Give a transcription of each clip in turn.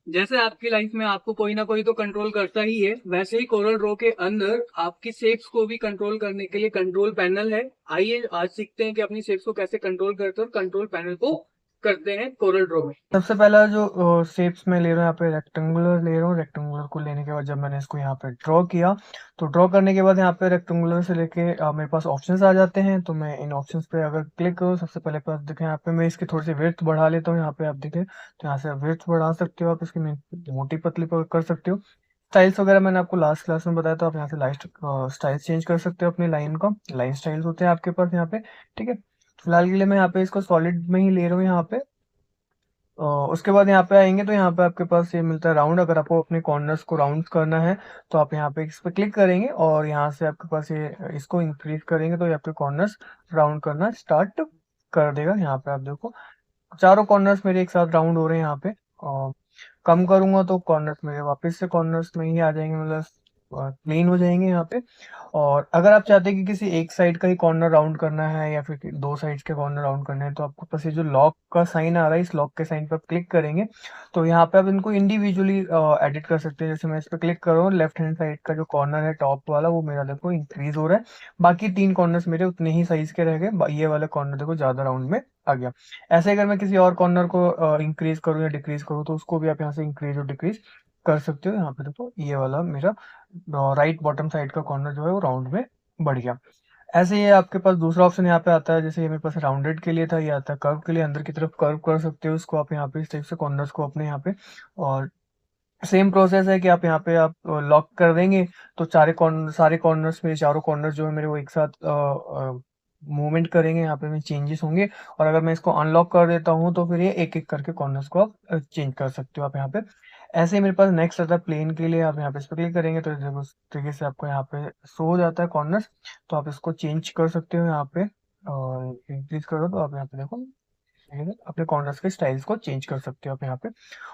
जैसे आपकी लाइफ में आपको कोई ना कोई तो कंट्रोल करता ही है, वैसे ही कोरल ड्रॉ के अंदर आपकी शेप्स को भी कंट्रोल करने के लिए कंट्रोल पैनल है। आइए आज सीखते हैं कि अपनी शेप्स को कैसे कंट्रोल करते हैं और कंट्रोल पैनल को करते हैं कोरल ड्रॉ में। सबसे पहला जो शेप्स मैं ले रहा हूँ यहाँ पे रेक्टेंगुलर ले रहा हूँ। रेक्टेंगुलर को लेने के बाद जब मैंने इसको यहाँ पे ड्रॉ किया, तो ड्रॉ करने के बाद यहाँ पे रेक्टेंगुलर से लेके मेरे पास ऑप्शंस आ जाते हैं। तो मैं इन ऑप्शंस पे अगर क्लिक करूँ, सबसे पहले पास देखें यहाँ पे मैं इसकी थोड़ी सी विड्थ बढ़ा लेता हूँ। यहाँ पे आप देखें तो यहाँ से विड्थ बढ़ा सकते हो, आप इसकी मोटी पतली कर सकते हो। स्टाइल्स वगैरह मैंने आपको लास्ट क्लास में बताया, तो आप यहाँ से लाइट स्टाइल्स चेंज कर सकते हो अपनी लाइन का। लाइन स्टाइल्स होते हैं आपके पास यहाँ पे, ठीक है। फिलहाल के लिए मैं यहाँ पे इसको सॉलिड में ही ले रहा हूँ यहाँ पे। उसके बाद यहाँ पे आएंगे तो यहाँ पे आपके पास ये मिलता है राउंड। अगर आपको अपने कॉर्नर्स को राउंड करना है तो आप यहाँ पे इस पे क्लिक करेंगे और यहाँ से आपके पास ये इसको इंक्रीज करेंगे तो ये आपके कॉर्नर्स राउंड करना स्टार्ट कर देगा। यहाँ पे आप देखो चारों कॉर्नर्स मेरे एक साथ राउंड हो रहे हैं यहाँ पे। और कम करूंगा तो कॉर्नर्स मेरे वापस से कॉर्नर्स में ही आ जाएंगे, मतलब प्लेन हो जाएंगे यहाँ पे। और अगर आप चाहते हैं कि किसी एक साइड का ही कॉर्नर राउंड करना है या फिर दो साइड्स के कॉर्नर राउंड करने हैं, तो आपको पास ये जो लॉक का साइन आ रहा है, इस लॉक के साइन पर आप क्लिक करेंगे तो यहाँ पे आप इनको इंडिविजुअली एडिट कर सकते हैं। जैसे मैं इस पर क्लिक कर रहा हूँ, लेफ्ट हैंड साइड का जो कॉर्नर है टॉप वाला वो मेरा देखो इंक्रीज हो रहा है। बाकी तीन कॉर्नर्स मेरे उतने ही साइज के रह गए, ये वाला कॉर्नर देखो ज्यादा राउंड में आ गया। ऐसे अगर मैं किसी और कॉर्नर को इंक्रीज करूँ या डिक्रीज करूँ तो उसको भी आप यहाँ से इंक्रीज और डिक्रीज कर सकते हो। यहाँ पे देखो ये वाला मेरा राइट बॉटम साइड का कॉर्नर जो है वो राउंड में बढ़ गया। ऐसे ही आपके पास दूसरा ऑप्शन यहाँ पे आता है, जैसे ये मेरे पास राउंडेड के लिए था, ये आता है कर्व के लिए। अंदर की तरफ कर्व कर सकते हो इसको आप यहाँ पे, इस टाइप से कॉर्नर्स को अपने यहाँ पे। और सेम प्रोसेस है कि आप यहाँ पे आप लॉक कर देंगे तो सारे कॉर्नर्स में चारों कॉर्नर जो है मेरे वो एक साथ मूवमेंट करेंगे, यहाँ पे में चेंजेस होंगे। और अगर मैं इसको अनलॉक कर देता हूँ तो फिर ये एक एक करके कॉर्नर्स को आप चेंज कर सकते हो आप यहाँ पे। ऐसे ही मेरे पास नेक्स्ट आता है प्लेन के लिए। आप यहाँ पे इस पर क्लिक करेंगे तो देखो इस तरीके से आपको यहाँ पे शो हो जाता है कॉर्नर्स। तो आप इसको चेंज कर सकते हो यहाँ पे, और इंक्रीज करो तो आप यहाँ पे देखो अपने कॉर्नर्स के स्टाइल्स को चेंज कर सकते हो आप यहाँ पे।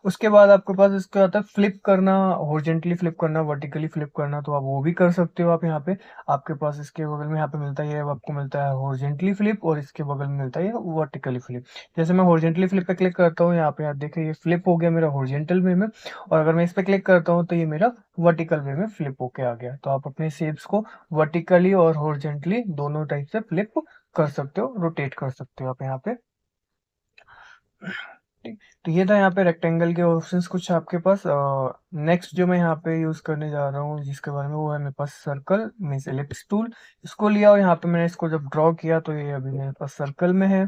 उसके बाद आपके पास इसके आता है फ्लिप करना, हॉरिजॉन्टली फ्लिप करना, वर्टिकली फ्लिप करना, तो आप वो भी कर सकते हो आप यहाँ पे। आपके पास इसके बगल में यहाँ पे मिलता है, आपको मिलता है हॉरिजॉन्टली फ्लिप, और इसके बगल में मिलता है वर्टिकली फ्लिप। जैसे मैं हॉरिजॉन्टली फ्लिप पे क्लिक करता हूँ, यहाँ पे आप देखिए ये फ्लिप हो गया मेरा हॉरिजॉन्टल वे में। और अगर मैं इस पे क्लिक करता हूँ तो ये मेरा वर्टिकल वे में फ्लिप होके आ गया। तो आप अपने शेप्स को वर्टिकली और हॉरिजॉन्टली दोनों टाइप से फ्लिप कर सकते हो, रोटेट कर सकते हो आप यहाँ पे। ठीक। तो ये था यहाँ पे रेक्टेंगल के ऑप्शंस कुछ आपके पास। नेक्स्ट जो मैं यहाँ पे यूज करने जा रहा हूँ जिसके बारे में, वो है मेरे पास सर्कल मीन्स एलिप्स टूल। इसको लिया और यहाँ पे मैंने इसको जब ड्रॉ किया तो ये अभी मेरे पास सर्कल में है।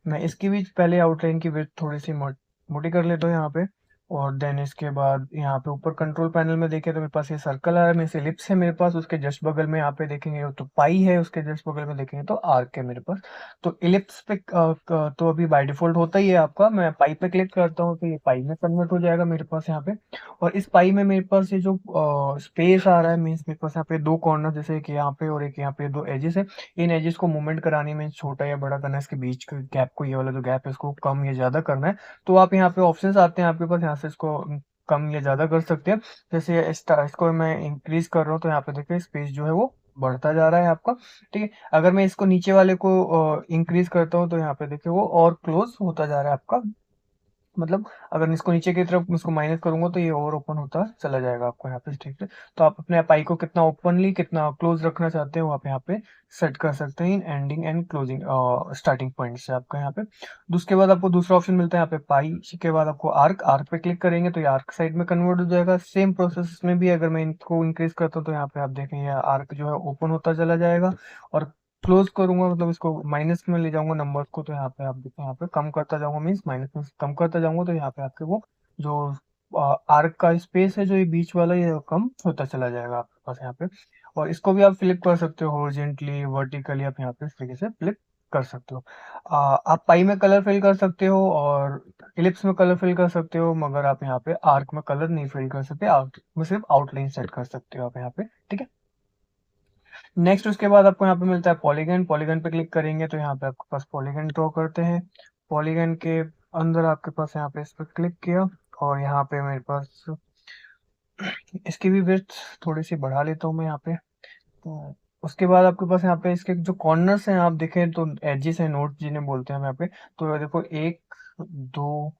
मैं इसकी भी पहले आउटलाइन की विड्थ थोड़ी सी मोटी कर लेता हूँ यहाँ पे। और देन इसके बाद यहाँ पे ऊपर कंट्रोल पैनल में देखें तो मेरे पास ये सर्कल आ रहा है, मीन्स एलिप्स है मेरे पास। उसके जस्ट बगल में यहाँ पे देखेंगे तो पाई है, उसके जस्ट बगल में देखेंगे तो आर्क है मेरे पास। तो इलिप्स पे तो अभी बाय डिफॉल्ट होता ही है आपका। मैं पाई पे क्लिक करता हूँ तो ये पाई में कन्वर्ट हो जाएगा मेरे पास यहाँ पे। और इस पाई में मेरे पास ये जो स्पेस आ रहा है, मीन्स मेरे पास यहाँ पे दो कॉर्नर, जैसे एक यहाँ पे और एक यहाँ पे दो एजेस है। इन एजेस को मूवमेंट कराने में छोटा या बड़ा करना है, इसके बीच के गैप को, ये वाला जो गैप है इसको कम या ज्यादा करना है। तो आप यहाँ पे ऑप्शंस आते हैं आपके पास, यहाँ से इसको कम या ज्यादा कर सकते हैं। जैसे इसको मैं इंक्रीज कर रहा हूँ तो यहाँ पे देखिए स्पेस जो है वो बढ़ता जा रहा है आपका। ठीक है। अगर मैं इसको नीचे वाले को इंक्रीज करता हूँ तो यहाँ पे देखिए वो और क्लोज होता जा रहा है आपका। मतलब अगर इसको नीचे की तरफ इसको माइनस करूंगा तो ये और ओपन होता चला जाएगा आपको यहाँ पे, ठीक है। तो आप अपने पाई को कितना ओपनली कितना क्लोज रखना चाहते हो आप यहाँ पे सेट कर सकते हैं इन ending and closing starting point से आपका यहाँ पे। उसके बाद आपको दूसरा ऑप्शन मिलता है यहाँ पे पाई के बाद आपको आर्क। आर्क पे क्लिक करेंगे तो ये आर्क साइड में कन्वर्ट हो जाएगा। सेम प्रोसेस में भी अगर मैं इनको इंक्रीज करता हूँ तो यहाँ पे आप देखेंगे आर्क जो है ओपन होता चला जाएगा। और क्लोज करूंगा मतलब इसको माइनस में ले जाऊंगा नंबर्स को, तो यहाँ पे आप देखो यहाँ पे कम करता जाऊंगा, मीन्स माइनस में कम करता जाऊंगा तो यहाँ पे आपके वो जो आर्क का स्पेस है जो ये बीच वाला ये कम होता चला जाएगा आपके पास यहाँ पे। और इसको भी आप फ्लिप कर सकते हो हॉरिजॉन्टली वर्टिकली, आप यहाँ पे इस तरीके से फ्लिप कर सकते हो। आप पाई में कलर फिल कर सकते हो और इलिप्स में कलर फिल कर सकते हो, मगर आप यहाँ पे आर्क में कलर नहीं फिल कर सकते। आर्क में सिर्फ आउटलाइन सेट कर सकते हो आप यहाँ पे, ठीक है। नेक्स्ट उसके बाद आपको यहाँ पे मिलता है पॉलीगन। पॉलीगन पे क्लिक करेंगे तो यहाँ पे आपके पास पॉलीगन ड्रॉ करते हैं। पॉलीगन के अंदर आपके पास यहाँ पे इस पर क्लिक किया और यहाँ पे मेरे पास इसकी भी विड्थ थोड़ी सी बढ़ा लेता हूँ मैं यहाँ पे। तो उसके बाद आपके पास यहाँ पे इसके जो कॉर्नर्स हैं आप देखें तो एजेस हैं, नोट जिन्हें बोलते हैं हम यहाँ पे। तो देखो एक, दो,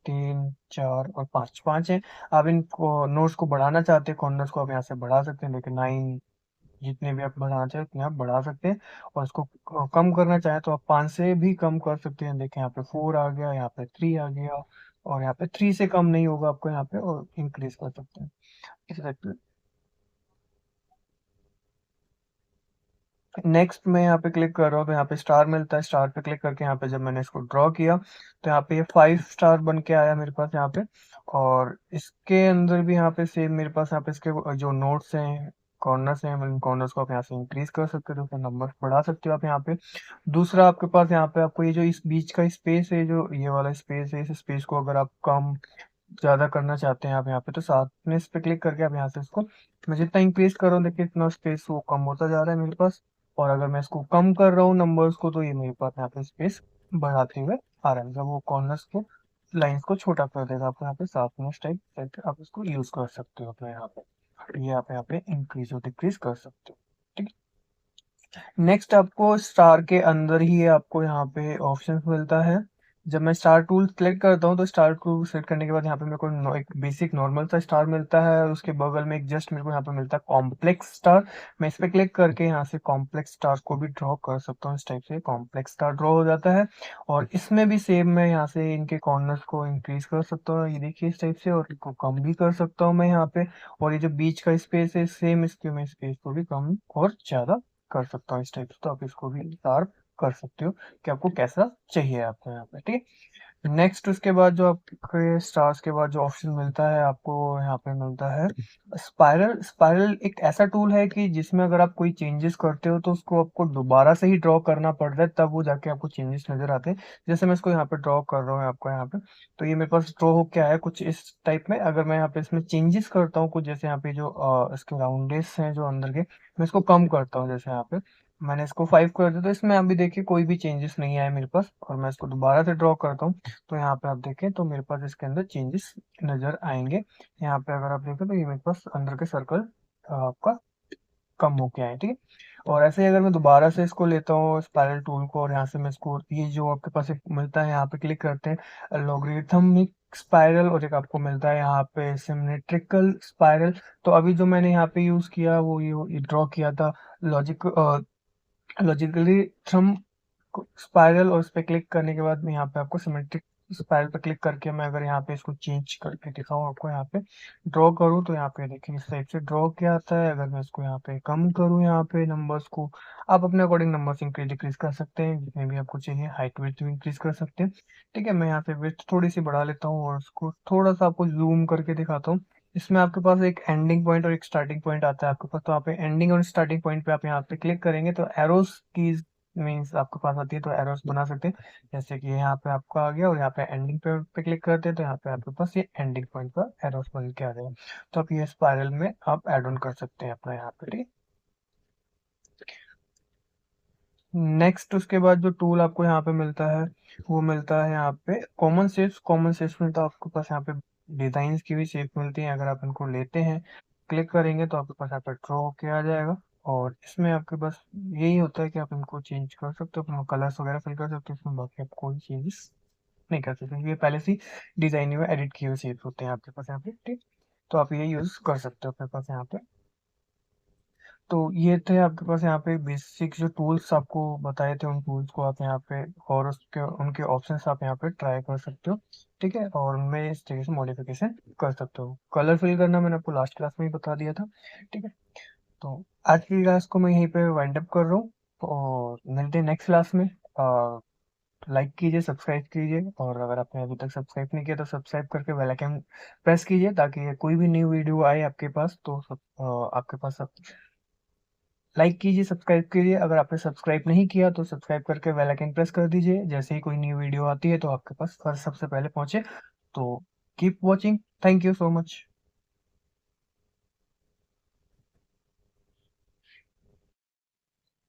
3, 4 और 5 5 है। आप इन नोट्स को बढ़ाना चाहते हैं, कॉर्नर्स को आप यहाँ से बढ़ा सकते हैं, लेकिन 9 जितने भी आप बढ़ाना चाहें उतने आप बढ़ा सकते हैं। और इसको कम करना चाहें तो आप 5 से भी कम कर सकते हैं। देखिए यहाँ पे 4 आ गया, यहाँ पे 3 आ गया, और यहाँ पे 3 से कम नहीं होगा आपको यहाँ पे, और इंक्रीज कर सकते हैं इस तरह से। नेक्स्ट मैं यहाँ पे क्लिक कर रहा हूँ तो यहाँ पे स्टार मिलता है। स्टार पे क्लिक करके यहाँ पे जब मैंने इसको ड्रॉ किया तो यहाँ पे ये 5 स्टार बन के आया मेरे पास यहाँ पे। और इसके अंदर भी यहाँ पे सेम मेरे पास यहाँ पे इसके जो नोट्स हैं, कॉर्नर्स हैं, इन कॉर्नर्स को आप यहाँ से इंक्रीज कर सकते हो, तो नंबर बढ़ा सकते हो आप यहाँ पे। दूसरा आपके पास यहाँ पे आपको ये जो इस बीच का स्पेस है, जो ये वाला स्पेस है, इस स्पेस को अगर आप कम ज़्यादा करना चाहते हैं आप यहाँ पे, तो साथ में इस पे क्लिक करके आप यहाँ से इसको, मैं जितना इंक्रीज कर रहा हूँ देखिए इतना स्पेस वो कम होता जा रहा है मेरे पास। और अगर मैं इसको कम कर रहा हूँ नंबर्स को, तो ये मेरे पास यहाँ पे स्पेस बढ़ाते हुए आ रहा है, मतलब वो कॉर्नर्स को, लाइंस को छोटा कर देगा आपको यहाँ पे। साथ में इस टाइप आप इसको यूज कर सकते हो अपने यहाँ पे, ये आप यहाँ पे इंक्रीज और डिक्रीज कर सकते हो। ठीक है। नेक्स्ट आपको स्टार के अंदर ही आपको यहाँ पे ऑप्शन मिलता है। जब मैं स्टार टूल सेलेक्ट करता हूँ तो स्टार टूल सेलेक्ट करने के बाद यहाँ पे मेरे को एक बेसिक नॉर्मल सा स्टार मिलता है, और उसके बगल में एक जस्ट मेरे को यहाँ पे मिलता है कॉम्प्लेक्स स्टार। मैं इस पे क्लिक करके यहाँ से कॉम्प्लेक्स स्टार को भी ड्रॉ कर सकता हूँ। इस टाइप से कॉम्प्लेक्स स्टार ड्रॉ हो जाता है। और इसमें भी सेम मैं यहाँ से इनके कॉर्नर्स को इंक्रीज कर सकता हूँ, ये देखिए इस टाइप से, और इनको कम भी कर सकता हूँ मैं यहाँ पे। और ये जो बीच का स्पेस है, सेम इसके मैं स्पेस को भी कम और ज्यादा कर सकता हूँ इस टाइप से। तो आप इसको भी शार्प कर सकते हो कि आपको कैसा चाहिए आपको यहाँ पे। ठीक है। नेक्स्ट उसके बाद जो आपके स्टार्स के बाद जो ऑप्शन मिलता है आपको यहाँ पे मिलता है स्पाइरल। स्पाइरल एक ऐसा टूल है कि जिसमें अगर आप कोई चेंजेस करते हो तो उसको आपको दोबारा से ही ड्रॉ करना पड़ता है, तब वो जाके आपको चेंजेस नजर आते हैं। जैसे मैं इसको यहाँ पे ड्रॉ कर रहा हूँ आपको यहाँ पे, तो ये मेरे पास ड्रॉ हो क्या है कुछ इस टाइप में। अगर मैं यहाँ पे इसमें चेंजेस करता हूँ कुछ, जैसे यहाँ पे जो इसके राउंडेस हैं जो अंदर के, मैं इसको कम करता हूँ, जैसे यहाँ पे मैंने इसको 5 कर दिया, तो इसमें अभी देखिए कोई भी चेंजेस नहीं आए मेरे पास। और मैं इसको दोबारा से ड्रॉ करता हूँ तो यहाँ पे आप देखें तो मेरे पास इसके अंदर चेंजेस नजर आएंगे। यहाँ पे अगर आप देखें तो ये मेरे पास अंदर के सर्कल आपका कम होके आए। ठीक है। और ऐसे ही अगर मैं दोबारा से इसको लेता हूँ स्पाइरल टूल को, और यहाँ से मैं इसको, ये जो आपके पास एक मिलता है यहाँ पे क्लिक करते हैं लॉगरिथमिक स्पाइरल, और एक आपको मिलता है यहाँ पे सिमेट्रिकल स्पाइरल। तो अभी जो मैंने यहाँ पे यूज किया वो ये ड्रॉ किया था लॉजिकली थ्रम स्पाइरल, और उस पे क्लिक करने के बाद मैं यहाँ पे आपको सिमेट्रिक स्पाइरल पे क्लिक करके मैं अगर यहाँ पे इसको चेंज करके दिखाऊँ आपको, यहाँ पे ड्रॉ करूँ तो यहाँ पे देखिए इस टाइप से ड्रॉ किया आता है। अगर मैं इसको यहाँ पे कम करूँ यहाँ पे नंबर्स को, आप अपने अकॉर्डिंग नंबर्स इंक्रीज डिक्रीज कर सकते हैं जितने भी आपको चाहिए। हाइट विड्थ भी इंक्रीज कर सकते हैं। ठीक है। मैं यहाँ पे विड्थ थोड़ी सी बढ़ा लेता हूँ और उसको थोड़ा सा आपको जूम करके दिखाता हूँ। इसमें आपके पास एक एंडिंग पॉइंट और एक स्टार्टिंग पॉइंट आता है आपके पास, तो आप एंडिंग और स्टार्टिंग पॉइंट पे आप यहाँ पे क्लिक करेंगे तो एरोस की मीन्स आपके पास आती है, तो एरोस बना सकते हैं। जैसे कि यहाँ पे आपका आ गया, और यहाँ पे एंडिंग पे क्लिक करते हैं तो यहाँ पे आपके पास ये एंडिंग पॉइंट पर एरोस बन के आ जाएगा। तो आप ये स्पाइरल में आप एड ऑन कर सकते हैं अपना यहाँ पे। ठीक है। नेक्स्ट उसके बाद जो टूल आपको यहाँ पे मिलता है वो मिलता है यहाँ पे कॉमन शेप्स। कॉमन शेप्स में तो आपके पास यहाँ पे डिजाइन की भी शेप मिलती है। अगर आप इनको लेते हैं, क्लिक करेंगे तो आपके पास यहाँ पे ड्रॉ होके आ जाएगा। और इसमें आपके पास यही होता है कि आप इनको चेंज कर सकते हो, अपने कलर्स वगैरह फिल कर सकते हो इसमें। बाकी आप कोई चेंजेस नहीं कर सकते, ये पहले से डिजाइन में एडिट किए हुए शेप्स होते हैं आपके पास यहाँ पे। ठीक। तो आप ये यूज कर सकते हो अपने पास यहाँ पे। तो ये थे आपके पास यहाँ पे बेसिक जो टूल्स आपको बताए थे, उन टूल्स को आप यहाँ पे और उसके उनके ऑप्शंस आप यहाँ पे ट्राई कर सकते हो। ठीक है। और उनमें इस तरीके से मॉडिफिकेशन कर सकते हो। कलर फिल करना मैंने आपको लास्ट क्लास में ही बता दिया था। ठीक है। तो आज की क्लास को मैं यहीं पे वाइंड अप कर रहा हूँ, और मिलते हैं नेक्स्ट क्लास में। लाइक कीजिए, सब्सक्राइब कीजिए, और अगर आपने अभी तक सब्सक्राइब नहीं किया तो सब्सक्राइब करके बेल आइकन प्रेस कीजिए, ताकि कोई भी न्यू वीडियो आए आपके पास तो आपके पास लाइक कीजिए, सब्सक्राइब कीजिए। अगर आपने सब्सक्राइब नहीं किया तो सब्सक्राइब करके बेल आइकन प्रेस कर दीजिए, जैसे ही कोई न्यू वीडियो आती है तो आपके पास सबसे पहले पहुंचे। तो keep watching. Thank you so much.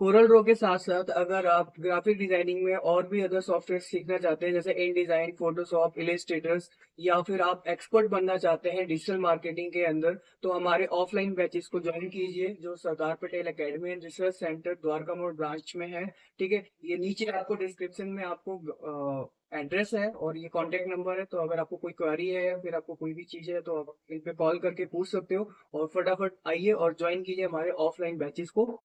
Corel Draw के साथ साथ अगर आप ग्राफिक डिजाइनिंग में और भी अदर सॉफ्टवेयर सीखना चाहते हैं जैसे इन डिजाइन, फोटोशॉप, इलस्ट्रेटर्स, या फिर आप एक्सपर्ट बनना चाहते हैं डिजिटल मार्केटिंग के अंदर, तो हमारे ऑफलाइन बैचेस को ज्वाइन कीजिए जो Sardar Patel academy and research centre Dwarka मोड़ ब्रांच में है। ठीक है, ये नीचे आपको डिस्क्रिप्शन में आपको एड्रेस है और ये कॉन्टेक्ट नंबर है, तो अगर आपको कोई क्वेरी है या फिर आपको कोई भी चीज है तो आप इन पे कॉल करके पूछ सकते हो और फटाफट आइए और ज्वाइन कीजिए हमारे ऑफलाइन बैचेस को।